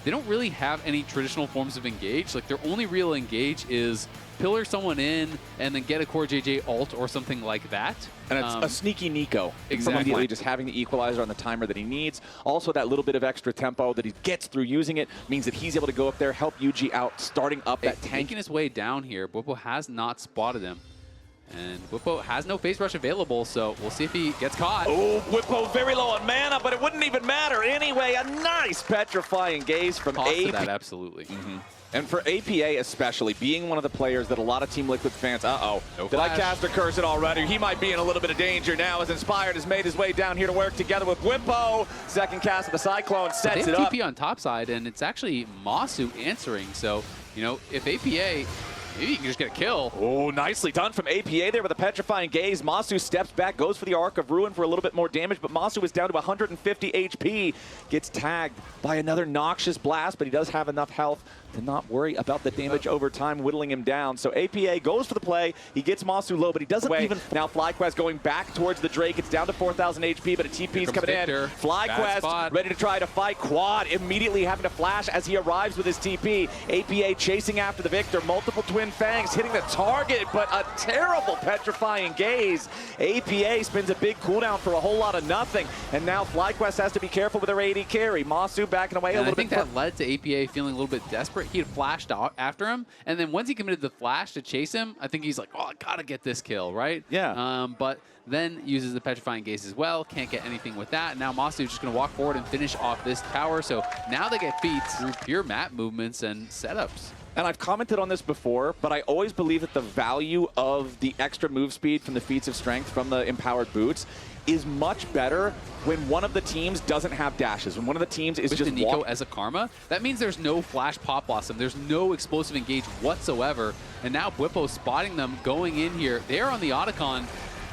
they don't really have any traditional forms of engage. Like, their only real engage is pillar someone in and then get a core JJ ult or something like that. And it's a sneaky Nico. Exactly. Immediately just having the equalizer on the timer that he needs. Also, that little bit of extra tempo that he gets through using it means that he's able to go up there, help UG out, starting up that tank. Taking his way down here, Bwipo has not spotted him. And Bwipo has no face rush available, so we'll see if he gets caught. Oh, Bwipo very low on mana, but it wouldn't even matter anyway. A nice petrifying gaze from AP. That, absolutely. And for APA especially, being one of the players that a lot of Team Liquid fans, No did flash. I cast a curse it already? He might be in a little bit of danger now as Inspired has made his way down here to work together with Bwipo. Second cast of the Cyclone sets they it have up. TP on top side, and it's actually Masu answering. So, you know, if APA, maybe you can just get a kill. Oh, nicely done from APA there with a petrifying gaze. Masu steps back, goes for the Arc of Ruin for a little bit more damage, but Masu is down to 150 HP. Gets tagged by another Noxious Blast, but he does have enough health to not worry about the damage over time, whittling him down. So APA goes for the play. He gets Masu low, but he doesn't even... Now FlyQuest going back towards the Drake. It's down to 4,000 HP, but a TP's coming Victor. in. FlyQuest ready to try to fight Quad, immediately having to flash as he arrives with his TP. APA chasing after the Victor. Multiple Twin Fangs hitting the target, but a terrible petrifying gaze. APA spins a big cooldown for a whole lot of nothing, and now FlyQuest has to be careful with their AD carry. Masu backing away a little bit. I think that led to APA feeling a little bit desperate. He had flashed after him, and then once he committed the flash to chase him, I think he's like, oh, I gotta get this kill, right? Yeah. But then uses the petrifying gaze as well. Can't get anything with that. Now Masu is just gonna walk forward and finish off this tower. So now they get feats through pure map movements and setups. And I've commented on this before, but I always believe that the value of the extra move speed from the feats of strength from the empowered boots is much better when one of the teams doesn't have dashes. When one of the teams is with just the Nico as a Karma, that means there's no flash pop blossom. There's no explosive engage whatsoever. And now Bwipo spotting them going in here. They're on the Otacon.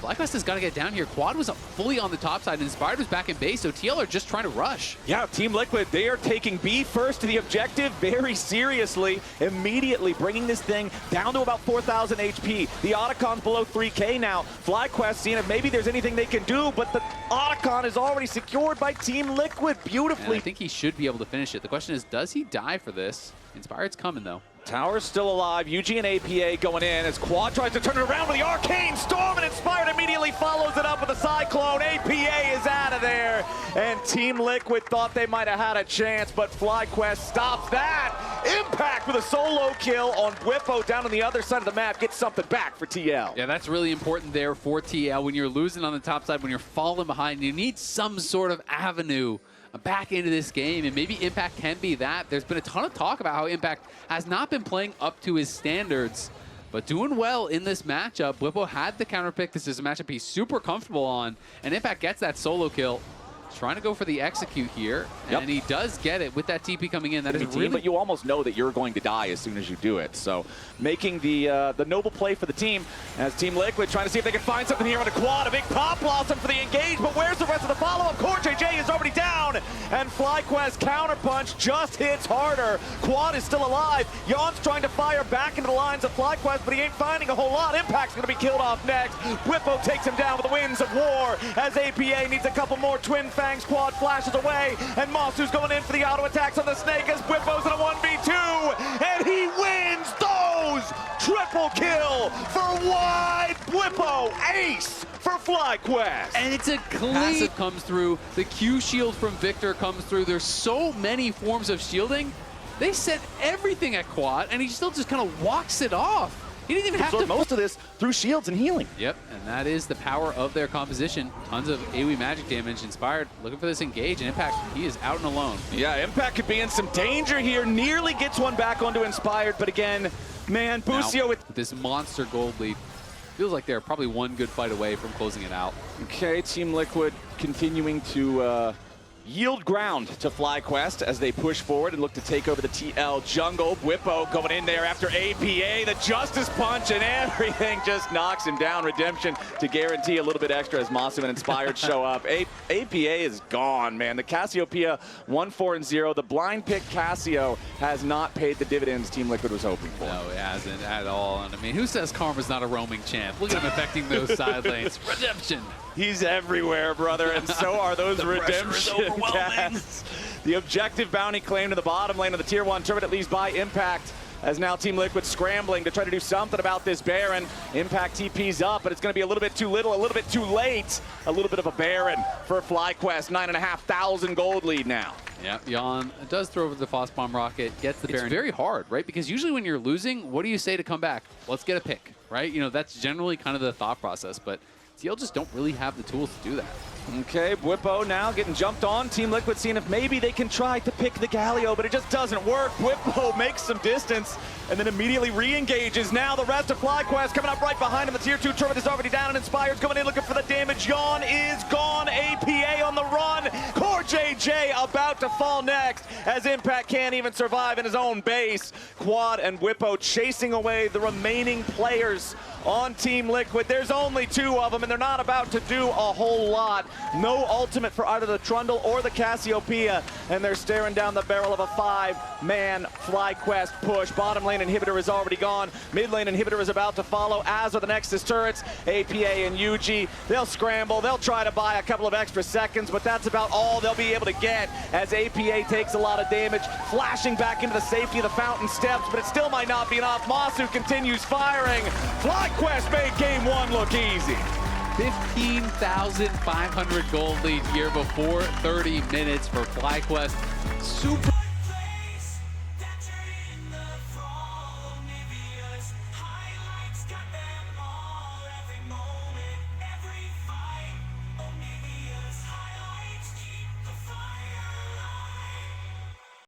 FlyQuest has got to get down here. Quad was fully on the top side. Inspired was back in base, so TL are just trying to rush. Yeah, Team Liquid, they are taking B first to the objective very seriously, immediately bringing this thing down to about 4,000 HP. The Otacon's below 3K now. FlyQuest seeing if maybe there's anything they can do, but the Otacon is already secured by Team Liquid beautifully. And I think he should be able to finish it. The question is, does he die for this? Inspired's coming, though. Tower's still alive. UG and APA going in as Quad tries to turn it around with the Arcane Storm, and Inspired immediately follows it up with a Cyclone. APA is out of there, and Team Liquid thought they might have had a chance, but FlyQuest stops that. Impact with a solo kill on Bwipo down on the other side of the map. Gets something back for TL. Yeah, that's really important there for TL. When you're losing on the top side, when you're falling behind, you need some sort of avenue back into this game, and maybe Impact can be that. There's been a ton of talk about how Impact has not been playing up to his standards, but doing well in this matchup. Bwipo had the counter pick. This is a matchup he's super comfortable on, and Impact gets that solo kill. Trying to go for the execute here, and he does get it with that TP coming in. That is really... But you almost know that you're going to die as soon as you do it. So making the noble play for the team as Team Liquid trying to see if they can find something here on the Quad. A big pop blossom for the engage, but where's the rest of the follow-up? Core JJ is already down, and FlyQuest counterpunch just hits harder. Quad is still alive. Yon's trying to fire back into the lines of FlyQuest, but he ain't finding a whole lot. Impact's going to be killed off next. Bwipo takes him down with the winds of war as APA needs a couple more Twin Fangs. Quad flashes away, and Masu's going in for the auto attacks on the Snake as Bwipo's in a 1v2, and he wins those! Triple kill for Wide Bwipo, ace for FlyQuest. And it's a clean passive comes through. The Q shield from Victor comes through. There's so many forms of shielding. They set everything at Quad, and he still just kind of walks it off. He didn't even have to most of this through shields and healing. Yep, and that is the power of their composition. Tons of AoE magic damage. Inspired looking for this engage, and Impact, he is out and alone. Yeah, Impact could be in some danger here. Nearly gets one back onto Inspired, but again, man, Busio with this monster gold lead. Feels like they're probably one good fight away from closing it out. Okay, Team Liquid continuing to yield ground to FlyQuest as they push forward and look to take over the TL jungle. Bwipo going in there after APA, the Justice Punch, and everything just knocks him down. Redemption to guarantee a little bit extra as Masu and Inspired show up. APA is gone, man. The Cassiopeia 1-4-0. The blind pick Cassio has not paid the dividends Team Liquid was hoping for. No, it hasn't at all. And I mean, who says Karma's not a roaming champ? Look at him affecting those side lanes. Redemption. He's everywhere, brother, and so are those redemption cats. The objective bounty claim to the bottom lane of the Tier 1 tournament, at least by Impact, as now Team Liquid scrambling to try to do something about this Baron. Impact TP's up, but it's going to be a little bit too little, a little bit too late. A little bit of a Baron for FlyQuest. 9,500 gold lead now. Yeah, Jan does throw over the Foss Bomb Rocket, gets the Baron. It's very hard, right? Because usually when you're losing, what do you say to come back? Let's get a pick, right? You know, that's generally kind of the thought process, but TL just don't really have the tools to do that. Okay, Bwipo now getting jumped on. Team Liquid seeing if maybe they can try to pick the Galio, but it just doesn't work. Bwipo makes some distance and then immediately re-engages. Now the rest of FlyQuest coming up right behind him. The Tier 2 tournament is already down and Inspired's coming in looking for the damage. Yawn is gone. APA on the run. J.G. about to fall next as Impact can't even survive in his own base. Quad and Bwipo chasing away the remaining players on Team Liquid. There's only 2 of them, and they're not about to do a whole lot. No ultimate for either the Trundle or the Cassiopeia, and they're staring down the barrel of a 5-man FlyQuest push. Bottom lane inhibitor is already gone. Mid lane inhibitor is about to follow, as are the Nexus turrets. APA and UG, they'll scramble. They'll try to buy a couple of extra seconds, but that's about all they'll be able to get as APA takes a lot of damage, flashing back into the safety of the fountain steps, but it still might not be enough. Masu continues firing. FlyQuest made game 1 look easy. 15,500 gold lead here before 30 minutes for FlyQuest. Super